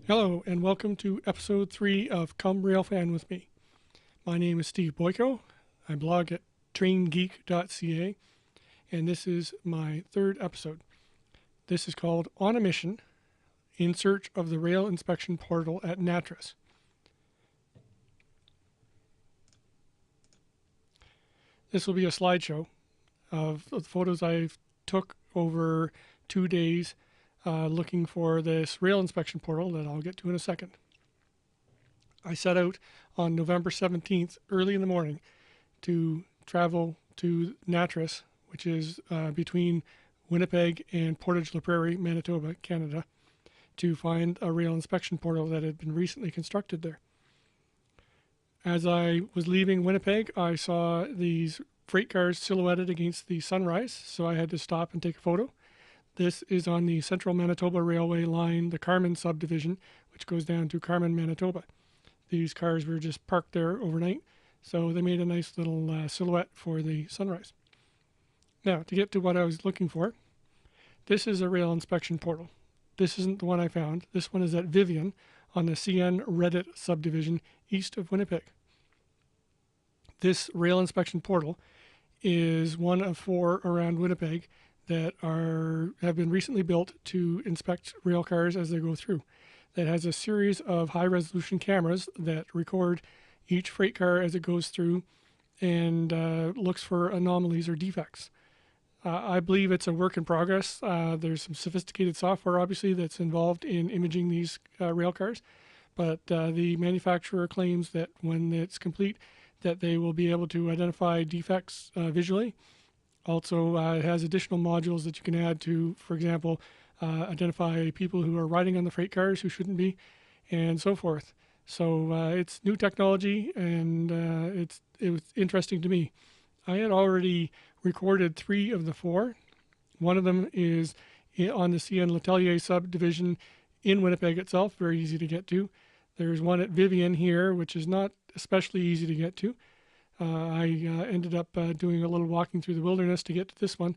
Hello and welcome to episode 3 of Come Railfan With Me. My name is Steve Boyko. I blog at traingeek.ca and this is my third episode. This is called On a Mission in Search of the Rail Inspection Portal at Nattress. This will be a slideshow of the photos I took over 2 days looking for this rail inspection portal that I'll get to in a second. I set out on November 17th, early in the morning, to travel to Nattress, which is between Winnipeg and Portage la Prairie, Manitoba, Canada, to find a rail inspection portal that had been recently constructed there. As I was leaving Winnipeg, I saw these freight cars silhouetted against the sunrise, so I had to stop and take a photo. This is on the Central Manitoba Railway line, the Carman subdivision, which goes down to Carman, Manitoba. These cars were just parked there overnight, so they made a nice little silhouette for the sunrise. Now, to get to what I was looking for, this is a rail inspection portal. This isn't the one I found. This one is at Vivian on the CN Reddit subdivision east of Winnipeg. This rail inspection portal is one of 4 around Winnipeg that have been recently built to inspect rail cars as they go through. That has a series of high-resolution cameras that record each freight car as it goes through and looks for anomalies or defects. I believe it's a work in progress. There's some sophisticated software, obviously, that's involved in imaging these rail cars, but the manufacturer claims that when it's complete, that they will be able to identify defects visually. Also, it has additional modules that you can add to, for example, identify people who are riding on the freight cars who shouldn't be, and so forth. So it's new technology, and it was interesting to me. I had already recorded 3 of the 4. One of them is on the CN L'Atelier subdivision in Winnipeg itself, very easy to get to. There's one at Vivian here, which is not especially easy to get to. I ended up doing a little walking through the wilderness to get to this one.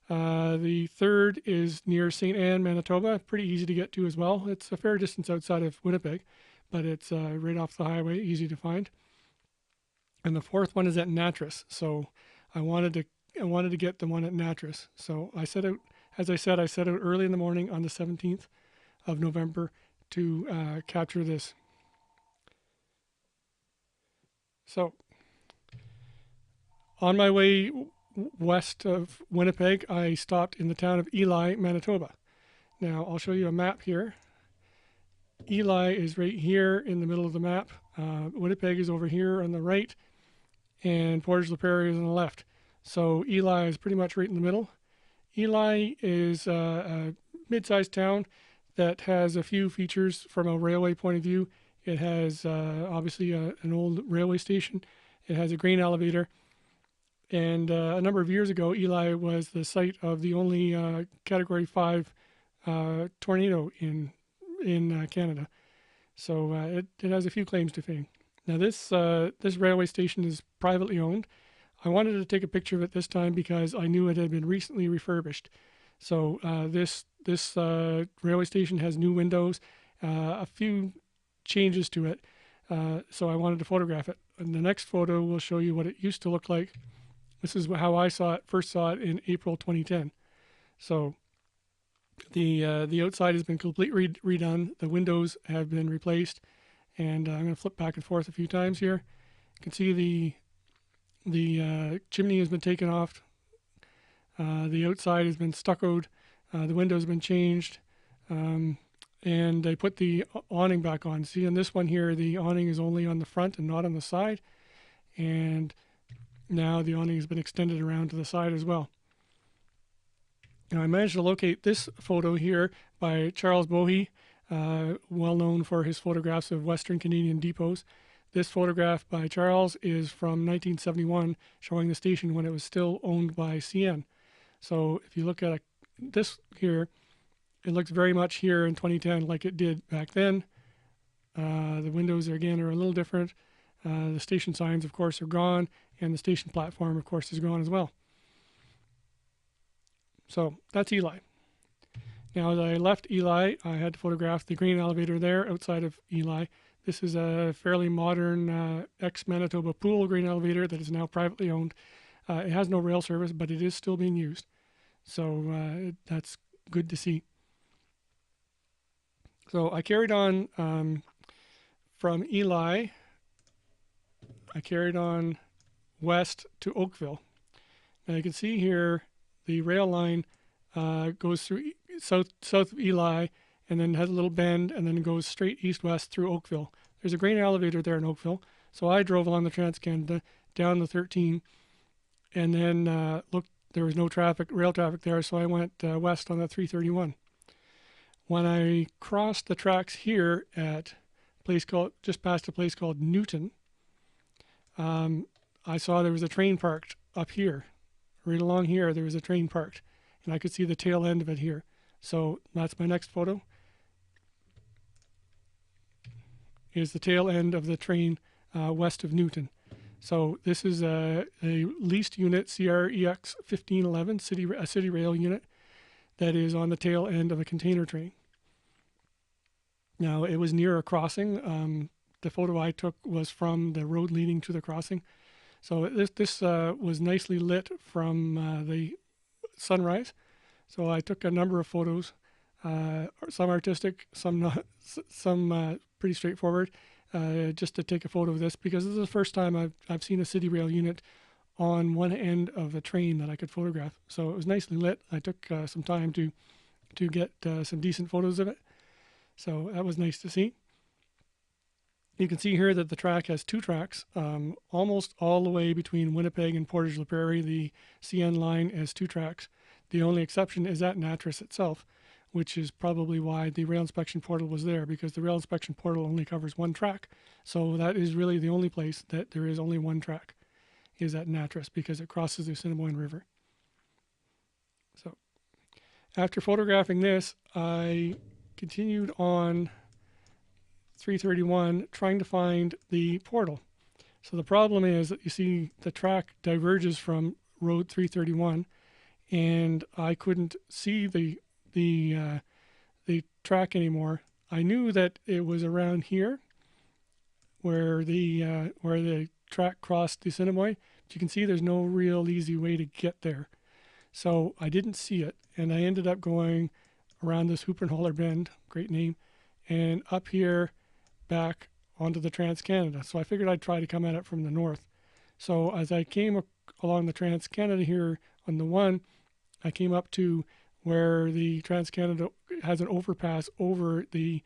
The third is near St. Anne, Manitoba, pretty easy to get to as well. It's a fair distance outside of Winnipeg, but it's right off the highway, easy to find. And the 4th one is at Nattress, so I wanted to get the one at Nattress. So I set out, as I said, early in the morning on the 17th of November to capture this. So on my way west of Winnipeg, I stopped in the town of Ely, Manitoba. Now, I'll show you a map here. Ely is right here in the middle of the map. Winnipeg is over here on the right, and Portage la Prairie is on the left. So Ely is pretty much right in the middle. Ely is a mid-sized town that has a few features from a railway point of view. It has obviously an old railway station. It has a grain elevator. And a number of years ago, Ely was the site of the only Category 5 tornado in Canada. So it has a few claims to fame. Now this railway station is privately owned. I wanted to take a picture of it this time because I knew it had been recently refurbished. So this railway station has new windows, a few changes to it. So I wanted to photograph it. And the next photo will show you what it used to look like. This is how I first saw it in April 2010. So the outside has been completely redone. The windows have been replaced, and I'm going to flip back and forth a few times here. You can see the chimney has been taken off. The outside has been stuccoed. The windows have been changed, and they put the awning back on. See, on this one here, the awning is only on the front and not on the side, and now the awning has been extended around to the side as well. Now I managed to locate this photo here by Charles Bohe, well known for his photographs of Western Canadian depots. This photograph by Charles is from 1971, showing the station when it was still owned by CN. So if you look at this here, it looks very much here in 2010 like it did back then. The windows again are a little different. The station signs, of course, are gone, and the station platform, of course, is gone as well. So that's Ely. Now, as I left Ely, I had to photograph the grain elevator there outside of Ely. This is a fairly modern ex-Manitoba pool grain elevator that is now privately owned. It has no rail service, but it is still being used. So that's good to see. So I carried on from Ely. I carried on west to Oakville. Now you can see here the rail line goes through south of Ely and then has a little bend and then goes straight east-west through Oakville. There's a grain elevator there in Oakville. So I drove along the Trans-Canada down the 13 and then looked, there was no traffic, rail traffic there, so I went west on the 331. When I crossed the tracks here at a place called, just past a place called Newton, I saw there was a train parked up here. Right along here, there was a train parked, and I could see the tail end of it here. So that's my next photo. Is the tail end of the train west of Newton. So this is a leased unit, CREX 1511, a city rail unit that is on the tail end of a container train. Now, it was near a crossing. The photo I took was from the road leading to the crossing. So this was pretty lit from the sunrise. So I took a number of photos, some artistic, some not, some pretty straightforward, just to take a photo of this because this is the first time I've seen a city rail unit on one end of a train that I could photograph. So it was nicely lit. I took some time to get some decent photos of it. So that was nice to see. You can see here that the track has two tracks, almost all the way between Winnipeg and Portage la Prairie. The CN line has two tracks. The only exception is at Nattress itself, which is probably why the rail inspection portal was there, because the rail inspection portal only covers one track. So that is really the only place that there is only one track, is at Nattress, because it crosses the Assiniboine River. So after photographing this, I continued on 331 trying to find the portal. So the problem is that you see the track diverges from road 331 and I couldn't see the track anymore. I knew that it was around here where the track crossed the Assiniboine, but you can see there's no real easy way to get there. So I didn't see it, and I ended up going around this Hooper and Holler Bend, great name, and up here back onto the Trans-Canada. So I figured I'd try to come at it from the north. So as I came along the Trans-Canada here on the one, I came up to where the Trans-Canada has an overpass over the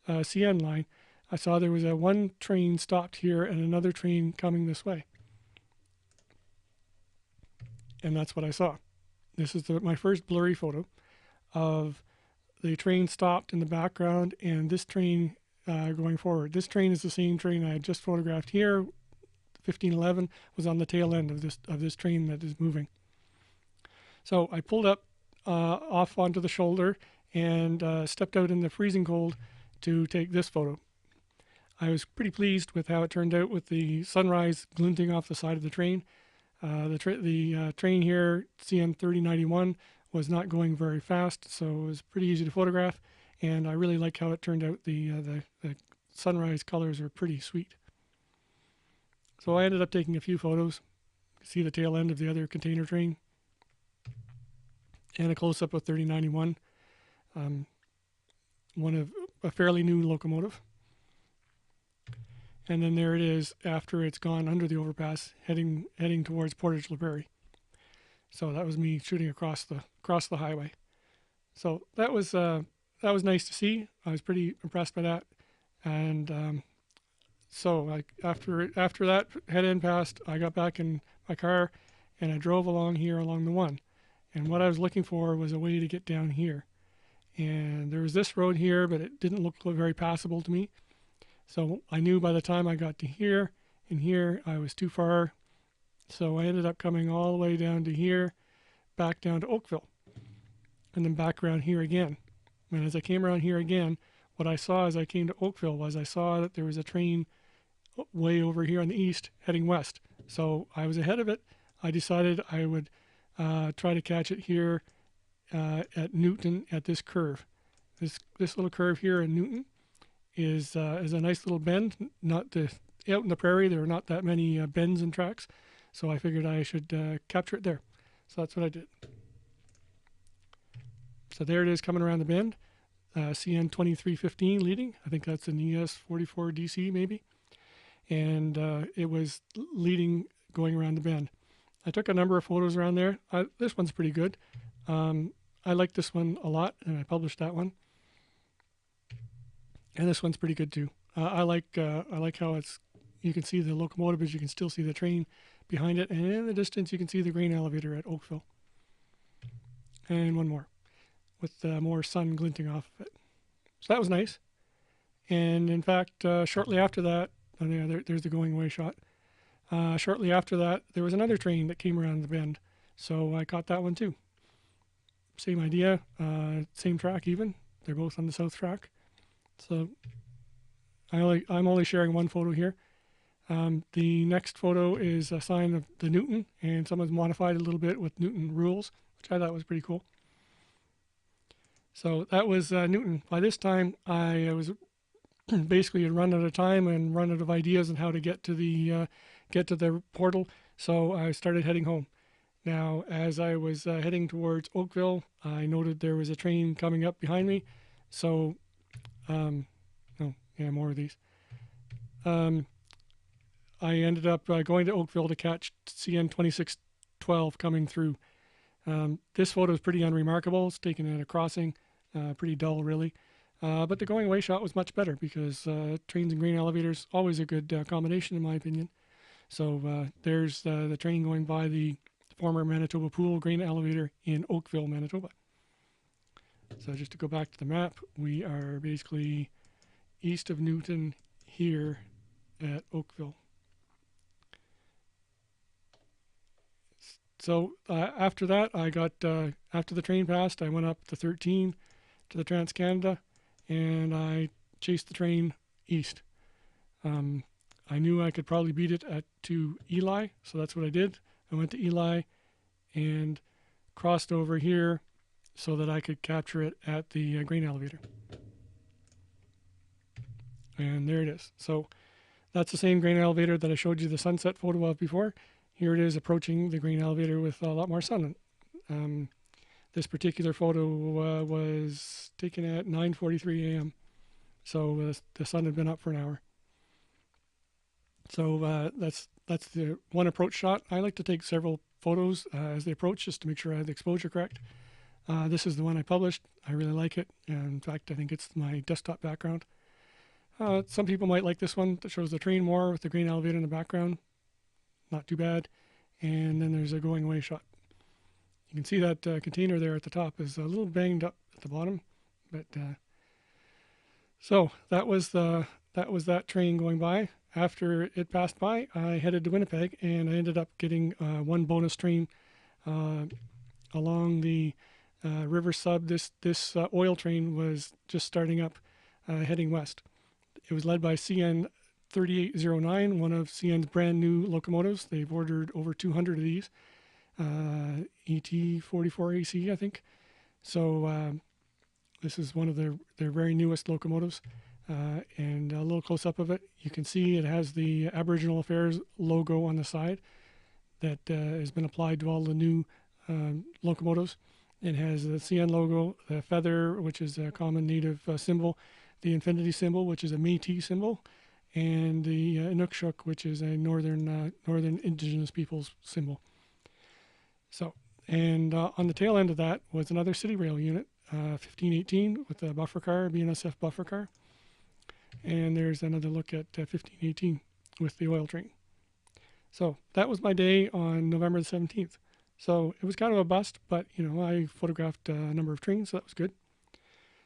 CN line. I saw there was one train stopped here and another train coming this way. And that's what I saw. This is my first blurry photo of the train stopped in the background and this train going forward. This train is the same train I had just photographed here. 1511 was on the tail end of this train that is moving. So I pulled up off onto the shoulder and stepped out in the freezing cold to take this photo. I was pretty pleased with how it turned out with the sunrise glinting off the side of the train. The train here, CN 3091, was not going very fast, so it was pretty easy to photograph, and I really like how it turned out. The sunrise colors are pretty sweet. So I ended up taking a few photos. You see the tail end of the other container train, and a close-up of 3091, one of a fairly new locomotive. And then there it is after it's gone under the overpass, heading towards Portage la Prairie. So that was me shooting across the highway. So that was nice to see. I was pretty impressed by that. And so after that head end passed, I got back in my car and I drove along here along the one. And what I was looking for was a way to get down here. And there was this road here, but it didn't look very passable to me. So I knew by the time I got to here and here, I was too far. So I ended up coming all the way down to here, back down to Oakville, and then back around here again. And as I came around here again, what I saw as I came to Oakville was I saw that there was a train way over here on the east heading west. So I was ahead of it. I decided I would try to catch it here at Newton at this curve. This little curve here in Newton is a nice little bend. Not the out in the prairie, there are not that many bends and tracks, so I figured I should capture it there. So that's what I did. So there it is coming around the bend. CN 2315 leading. I think that's an ES 44 DC maybe. And it was leading going around the bend. I took a number of photos around there. This one's pretty good. I like this one a lot, and I published that one. And this one's pretty good too. I like how it's. You can see the locomotive, as you can still see the train behind it, and in the distance you can see the grain elevator at Oakville. And one more, with more sun glinting off of it. So that was nice. And in fact, shortly after that, oh yeah, there's the going away shot. Shortly after that, there was another train that came around the bend, so I caught that one too. Same idea, same track even. They're both on the south track. So I'm only sharing one photo here. The next photo is a sign of the Newton, and someone's modified a little bit with Newton rules, which I thought was pretty cool. So that was Newton. By this time, I was basically had run out of time and run out of ideas on how to get to the portal. So I started heading home. Now, as I was heading towards Oakville, I noted there was a train coming up behind me. So, more of these. I ended up going to Oakville to catch CN 2612 coming through. This photo is pretty unremarkable. It's taken at a crossing, pretty dull really. But the going away shot was much better because trains and grain elevators, always a good combination in my opinion. So there's the train going by the former Manitoba Pool grain elevator in Oakville, Manitoba. So just to go back to the map, we are basically east of Newton here at Oakville. So after that, I got, after the train passed, I went up to 13 to the Trans-Canada, and I chased the train east. I knew I could probably beat it to Ely, so that's what I did. I went to Ely and crossed over here so that I could capture it at the grain elevator. And there it is. So that's the same grain elevator that I showed you the sunset photo of before. Here it is approaching the grain elevator with a lot more sun. This particular photo was taken at 9:43 a.m. So the sun had been up for an hour. So that's the one approach shot. I like to take several photos as they approach just to make sure I have the exposure correct. This is the one I published. I really like it. In fact, I think it's my desktop background. Some people might like this one that shows the train more with the grain elevator in the background. Not too bad. And then there's a going away shot. You can see that container there at the top is a little banged up at the bottom. But so that was that train going by. After it passed by, I headed to Winnipeg, and I ended up getting one bonus train along the river sub. This oil train was just starting up, heading west. It was led by CN 3809, one of CN's brand new locomotives. They've ordered over 200 of these, ET44AC, I think. So this is one of their very newest locomotives. And a little close-up of it, you can see it has the Aboriginal Affairs logo on the side that has been applied to all the new locomotives. It has the CN logo, the feather, which is a common native symbol, the infinity symbol, which is a Métis symbol, and the Inukshuk, which is a northern indigenous people's symbol. So, and on the tail end of that was another City Rail unit, 1518 with the buffer car, BNSF buffer car. And there's another look at 1518 with the oil train. So that was my day on November the 17th. So it was kind of a bust, but you know, I photographed a number of trains, so that was good.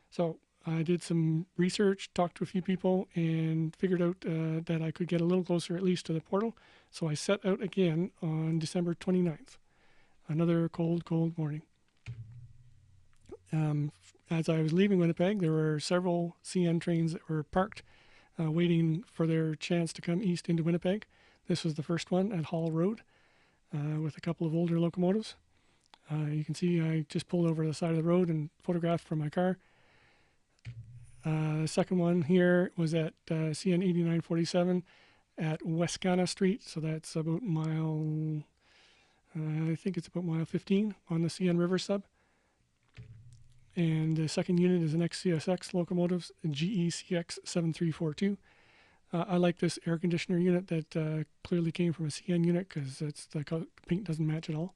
So I did some research, talked to a few people, and figured out that I could get a little closer at least to the portal. So I set out again on December 29th. Another cold, cold morning. As I was leaving Winnipeg, there were several CN trains that were parked, waiting for their chance to come east into Winnipeg. This was the first one at Hall Road, with a couple of older locomotives. You can see I just pulled over to the side of the road and photographed from my car. The second one here was at CN 8947 at Westcana Street, so that's about mile, I think it's about mile 15 on the CN River sub. And the second unit is an XCSX locomotives, GECX 7342. I like this air conditioner unit that clearly came from a CN unit because the paint doesn't match at all.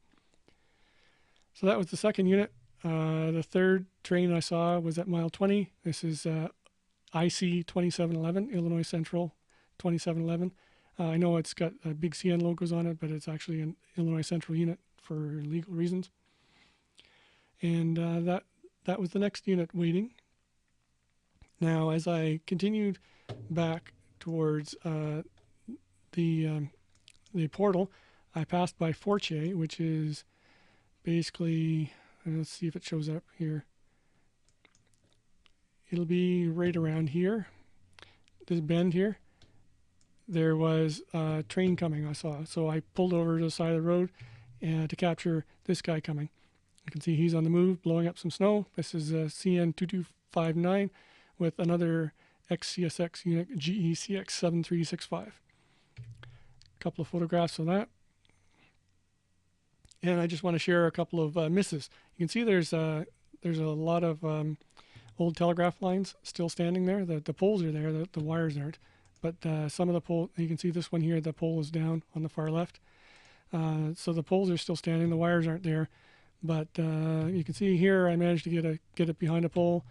So that was the second unit. The third train I saw was at mile 20. This is IC 2711, Illinois Central 2711. I know it's got big CN logos on it, but it's actually an Illinois Central unit for legal reasons. And that was the next unit waiting. Now, as I continued back towards the portal, I passed by Portage, which is basically, let's see if it shows up here. It'll be right around here, this bend here. There was a train coming, I saw. So I pulled over to the side of the road to capture this guy coming. You can see he's on the move, blowing up some snow. This is a CN 2259 with another XCSX unit, GECX 7365. A couple of photographs of that. And I just want to share a couple of misses. You can see there's a lot of old telegraph lines still standing there. The poles are there, the wires aren't. But some of the pole, you can see this one here, the pole is down on the far left. So the poles are still standing, the wires aren't there. But you can see here I managed to get it behind a pole,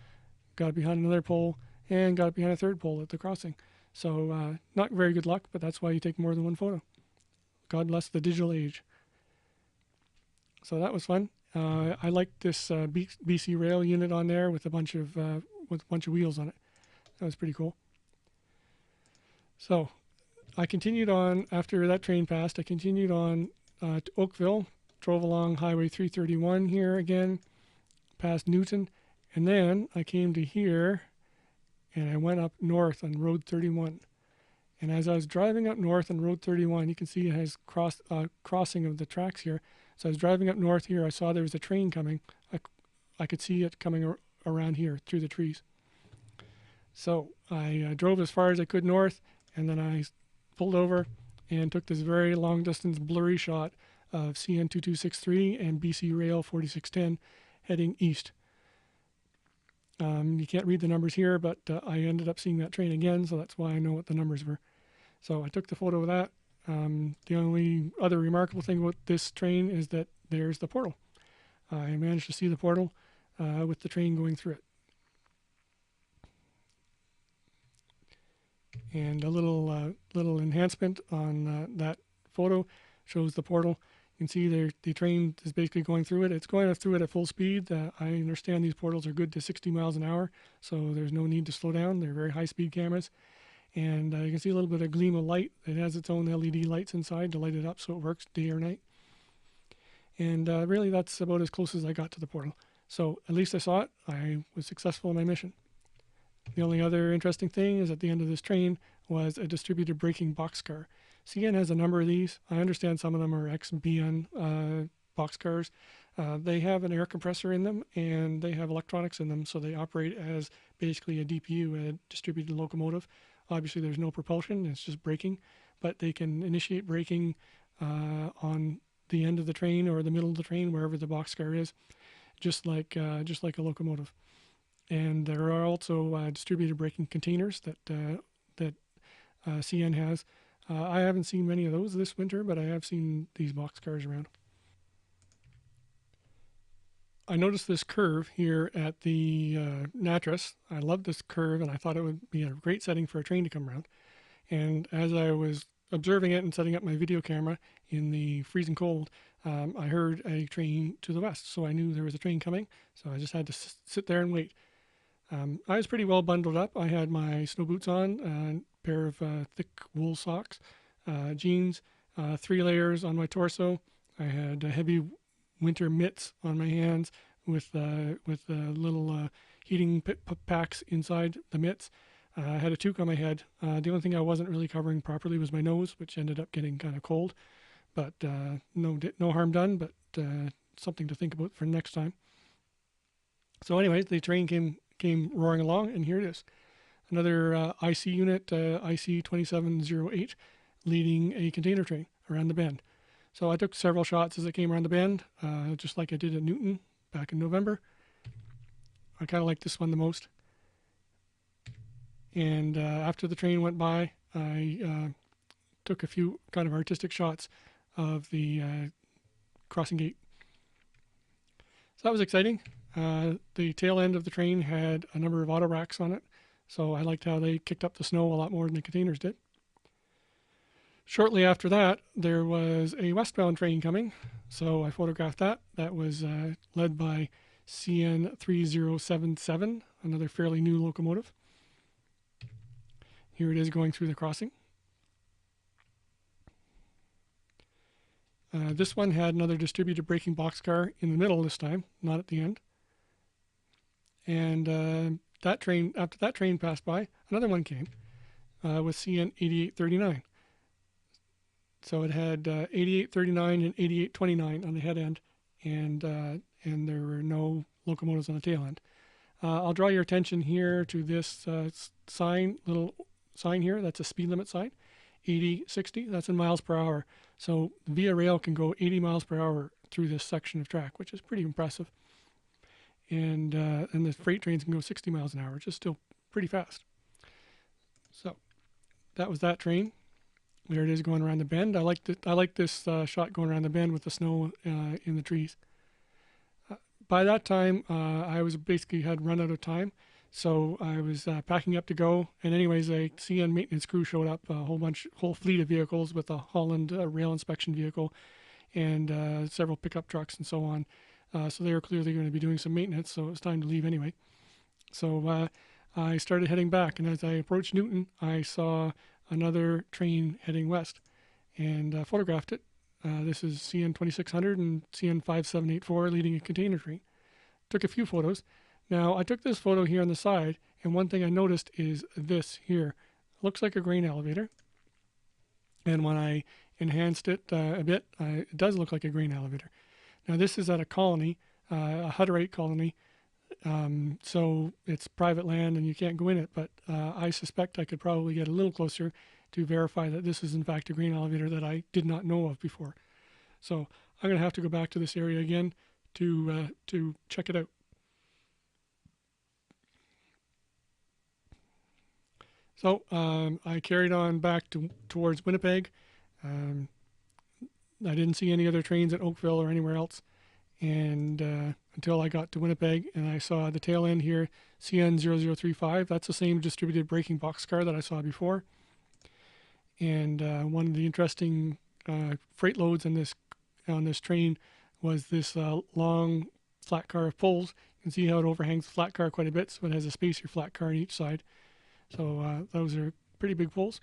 got it behind another pole, and got it behind a third pole at the crossing. So not very good luck, but that's why you take more than one photo. God bless the digital age. So that was fun. I liked this BC Rail unit on there with a bunch of wheels on it. That was pretty cool. So I continued on after that train passed. I continued on to Oakville, drove along Highway 331 here again, past Newton, and then I came to here, and I went up north on Road 31. And as I was driving up north on Road 31, you can see it has crossing of the tracks here. So I was driving up north here. I saw there was a train coming. I could see it coming around here through the trees. So I drove as far as I could north, and then I pulled over and took this very long distance blurry shot of CN 2263 and BC Rail 4610 heading east. You can't read the numbers here, but I ended up seeing that train again, so that's why I know what the numbers were. So I took the photo of that. The only other remarkable thing about this train is that there's the portal. I managed to see the portal with the train going through it. And a little enhancement on that photo shows the portal. You can see there the train is basically going through it. It's going through it at full speed. I understand these portals are good to 60 miles an hour, so there's no need to slow down. They're very high-speed cameras. And you can see a little bit of gleam of light. It has its own LED lights inside to light it up so it works day or night. And really that's about as close as I got to the portal. So at least I saw it. I was successful in my mission. The only other interesting thing is at the end of this train was a distributor braking boxcar. CN has a number of these. I understand some of them are ex-BN boxcars. They have an air compressor in them and they have electronics in them, so they operate as basically a DPU, a distributed locomotive. Obviously there's no propulsion, it's just braking, but they can initiate braking on the end of the train or the middle of the train, wherever the boxcar is, just like a locomotive. And there are also distributed braking containers that CN has. I haven't seen many of those this winter, but I have seen these boxcars around. I noticed this curve here at the Nattress. I love this curve, and I thought it would be a great setting for a train to come around. And as I was observing it and setting up my video camera in the freezing cold, I heard a train to the west, so I knew there was a train coming. So I just had to sit there and wait. I was pretty well bundled up. I had my snow boots on, a pair of thick wool socks, jeans, 3 layers on my torso. I had heavy winter mitts on my hands with little heating packs inside the mitts. I had a toque on my head. The only thing I wasn't really covering properly was my nose, which ended up getting kind of cold. But no harm done, but something to think about for next time. So anyways, the train came roaring along, and here it is. Another IC unit, IC 2708, leading a container train around the bend. So I took several shots as it came around the bend, just like I did at Newton back in November. I kind of like this one the most. And after the train went by, I took a few kind of artistic shots of the crossing gate. So that was exciting. The tail end of the train had a number of auto racks on it, so I liked how they kicked up the snow a lot more than the containers did. Shortly after that, there was a westbound train coming, so I photographed that. That was led by CN 3077, another fairly new locomotive. Here it is going through the crossing. This one had another distributed braking boxcar in the middle this time, not at the end. And that train, after that train passed by, another one came with CN 8839. So it had 8839 and 8829 on the head end, and there were no locomotives on the tail end. I'll draw your attention here to this little sign here. That's a speed limit sign, 80, 60. That's in miles per hour. So Via Rail can go 80 miles per hour through this section of track, which is pretty impressive. And the freight trains can go 60 miles an hour, which is still pretty fast. So that was that train. There it is going around the bend. I like this shot going around the bend with the snow in the trees. By that time, I was basically had run out of time, so I was packing up to go. And anyways, a CN maintenance crew showed up, a whole fleet of vehicles with a Holland rail inspection vehicle and several pickup trucks and so on. So they were clearly going to be doing some maintenance, so it was time to leave anyway. So I started heading back, and as I approached Newton, I saw another train heading west and photographed it. This is CN 2600 and CN 5784 leading a container train. Took a few photos. Now I took this photo here on the side, and one thing I noticed is this here. It looks like a grain elevator. And when I enhanced it a bit, it does look like a grain elevator. Now this is at a colony, a Hutterite colony. So it's private land and you can't go in it, but I suspect I could probably get a little closer to verify that this is in fact a grain elevator that I did not know of before. So I'm going to have to go back to this area again to check it out. So I carried on back towards Winnipeg. I didn't see any other trains at Oakville or anywhere else, and until I got to Winnipeg, and I saw the tail end here, CN 0035. That's the same distributed braking boxcar that I saw before. And one of the interesting freight loads on this train was this long flat car of poles. You can see how it overhangs the flat car quite a bit, so it has a spacer flat car on each side. So those are pretty big poles.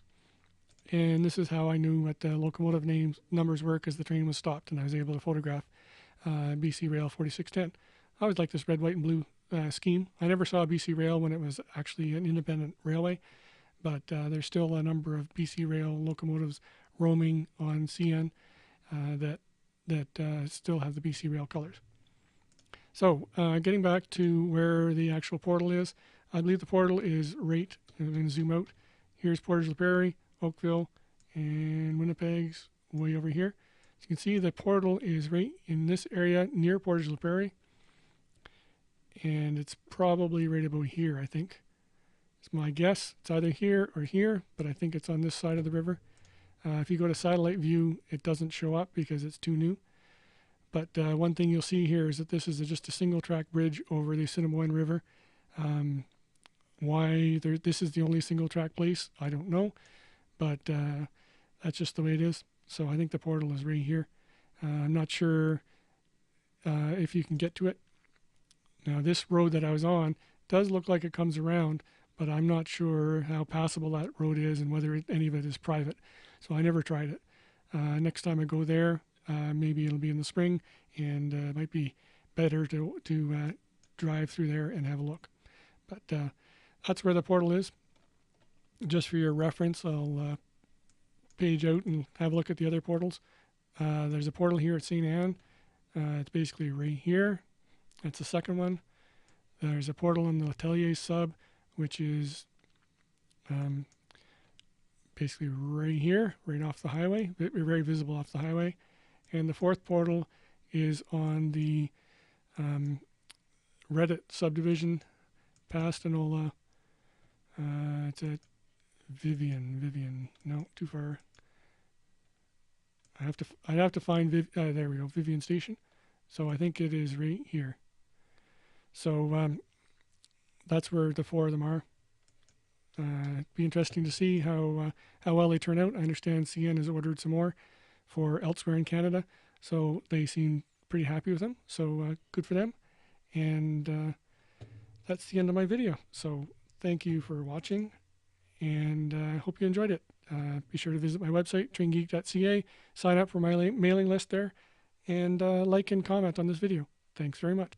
And this is how I knew what the locomotive numbers were, because the train was stopped and I was able to photograph BC Rail 4610. I always liked this red, white, and blue scheme. I never saw BC Rail when it was actually an independent railway, but there's still a number of BC Rail locomotives roaming on CN that still have the BC Rail colors. So getting back to where the actual portal is, I believe the portal is right. I'm going to zoom out. Here's Portage la Prairie, Oakville, and Winnipeg's way over here. As you can see, the portal is right in this area near Portage la Prairie, and it's probably right about here, I think. It's my guess. It's either here or here, but I think it's on this side of the river. If you go to satellite view, it doesn't show up because it's too new. But one thing you'll see here is that this is just a single track bridge over the Assiniboine River. Why this is the only single track place, I don't know, but that's just the way it is. So I think the portal is right here. I'm not sure if you can get to it. Now this road that I was on does look like it comes around, but I'm not sure how passable that road is and whether any of it is private. So I never tried it. Next time I go there, maybe it'll be in the spring, and it might be better to drive through there and have a look. But that's where the portal is. Just for your reference, I'll page out and have a look at the other portals. There's a portal here at St. Anne. It's basically right here. That's the second one. There's a portal in the Letellier sub, which is basically right here, right off the highway, very visible off the highway. And the fourth portal is on the Reddit subdivision past Enola. It's at Vivian. No, too far. I'd have to find there we go, Vivian Station. So I think it is right here. So that's where the four of them are. It'd be interesting to see how well they turn out. I understand CN has ordered some more for elsewhere in Canada, so they seem pretty happy with them. So good for them. And that's the end of my video. So thank you for watching, and I hope you enjoyed it. Be sure to visit my website, traingeek.ca, sign up for my mailing list there, and like and comment on this video. Thanks very much.